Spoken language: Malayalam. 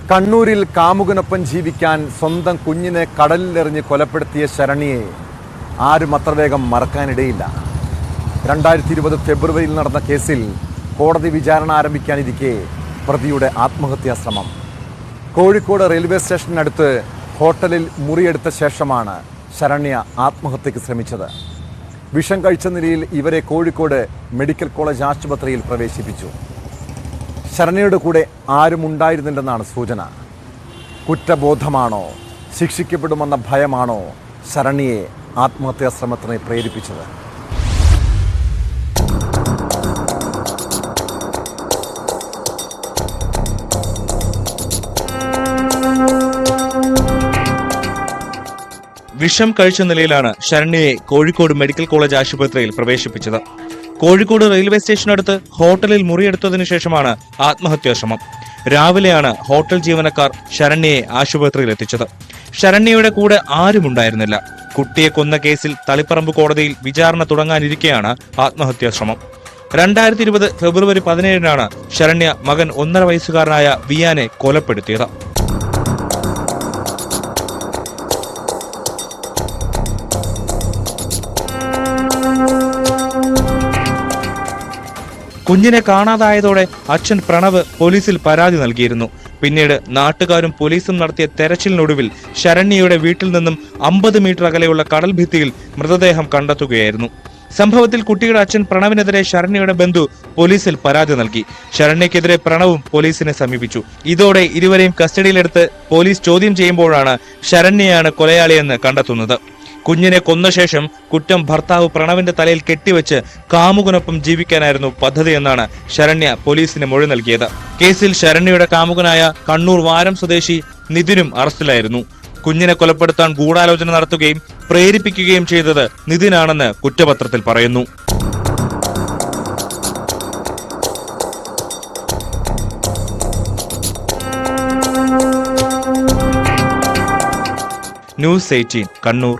കണ്ണൂരിൽ കാമുകനൊപ്പം ജീവിക്കാൻ സ്വന്തം കുഞ്ഞിനെ കടലിലെറിഞ്ഞ് കൊലപ്പെടുത്തിയ ശരണ്യയെ ആരും അത്ര വേഗം മറക്കാനിടയില്ല. 2020 ഫെബ്രുവരിയിൽ നടന്ന കേസിൽ കോടതി വിചാരണ ആരംഭിക്കാനിരിക്കെ പ്രതിയുടെ ആത്മഹത്യാ ശ്രമം. കോഴിക്കോട് റെയിൽവേ സ്റ്റേഷനടുത്ത് ഹോട്ടലിൽ മുറിയെടുത്ത ശേഷമാണ് ശരണ്യ ആത്മഹത്യക്ക് ശ്രമിച്ചത്. വിഷം കഴിച്ച നിലയിൽ ഇവരെ കോഴിക്കോട് മെഡിക്കൽ കോളേജ് ആശുപത്രിയിൽ പ്രവേശിപ്പിച്ചു. ശരണ്യയുടെ കൂടെ ആരും ഉണ്ടായിരുന്നില്ലെന്നാണ് സൂചന. കുറ്റബോധമാണോ, ശിക്ഷിക്കപ്പെടുമെന്ന ഭയമാണോ ശരണ്യയെ ആത്മഹത്യാ ശ്രമത്തിന് പ്രേരിപ്പിച്ചത്? വിഷം കഴിച്ച നിലയിലാണ് ശരണ്യയെ കോഴിക്കോട് മെഡിക്കൽ കോളേജ് ആശുപത്രിയിൽ പ്രവേശിപ്പിച്ചത്. കോഴിക്കോട് റെയിൽവേ സ്റ്റേഷനടുത്ത് ഹോട്ടലിൽ മുറിയെടുത്തതിനു ശേഷമാണ് ആത്മഹത്യാ ശ്രമം. രാവിലെയാണ് ഹോട്ടൽ ജീവനക്കാർ ശരണ്യയെ ആശുപത്രിയിൽ എത്തിച്ചത്. ശരണ്യയുടെ കൂടെ ആരും ഉണ്ടായിരുന്നില്ല. കുട്ടിയെ കൊന്ന കേസിൽ തളിപ്പറമ്പ് കോടതിയിൽ വിചാരണ തുടങ്ങാനിരിക്കെയാണ് ആത്മഹത്യാ ശ്രമം. 2020 ഫെബ്രുവരി 17-നാണ് ശരണ്യ മകൻ 1.5 വയസ്സുകാരനായ വിയാനെ കൊലപ്പെടുത്തിയത്. കുഞ്ഞിനെ കാണാതായതോടെ അച്ഛൻ പ്രണവ് പോലീസിൽ പരാതി നൽകിയിരുന്നു. പിന്നീട് നാട്ടുകാരും പോലീസും നടത്തിയ തെരച്ചിലിനൊടുവിൽ ശരണ്യയുടെ വീട്ടിൽ നിന്നും 50 മീറ്റർ അകലെയുള്ള കടൽ ഭിത്തിയിൽ മൃതദേഹം കണ്ടെത്തുകയായിരുന്നു. സംഭവത്തിൽ കുട്ടിയുടെ അച്ഛൻ പ്രണവിനെതിരെ ശരണ്യയുടെ ബന്ധു പോലീസിൽ പരാതി നൽകി. ശരണ്യക്കെതിരെ പ്രണവും പോലീസിനെ സമീപിച്ചു. ഇതോടെ ഇരുവരെയും കസ്റ്റഡിയിലെടുത്ത് പോലീസ് ചോദ്യം ചെയ്യുമ്പോഴാണ് ശരണ്യയാണ് കൊലയാളിയെന്ന് കണ്ടെത്തുന്നത്. കുഞ്ഞിനെ കൊന്ന ശേഷം കുറ്റം ഭർത്താവ് പ്രണവിന്റെ തലയിൽ കെട്ടിവെച്ച് കാമുകനൊപ്പം ജീവിക്കാനായിരുന്നു പദ്ധതിയെന്നാണ് ശരണ്യ പോലീസിന് മൊഴി നൽകിയത്. കേസിൽ ശരണ്യയുടെ കാമുകനായ കണ്ണൂർ വാരം സ്വദേശി നിതിനും അറസ്റ്റിലായിരുന്നു. കുഞ്ഞിനെ കൊലപ്പെടുത്താൻ ഗൂഢാലോചന നടത്തുകയും പ്രേരിപ്പിക്കുകയും ചെയ്തത് നിതിനാണെന്ന് കുറ്റപത്രത്തിൽ പറയുന്നു. ന്യൂസ് 18 കണ്ണൂർ.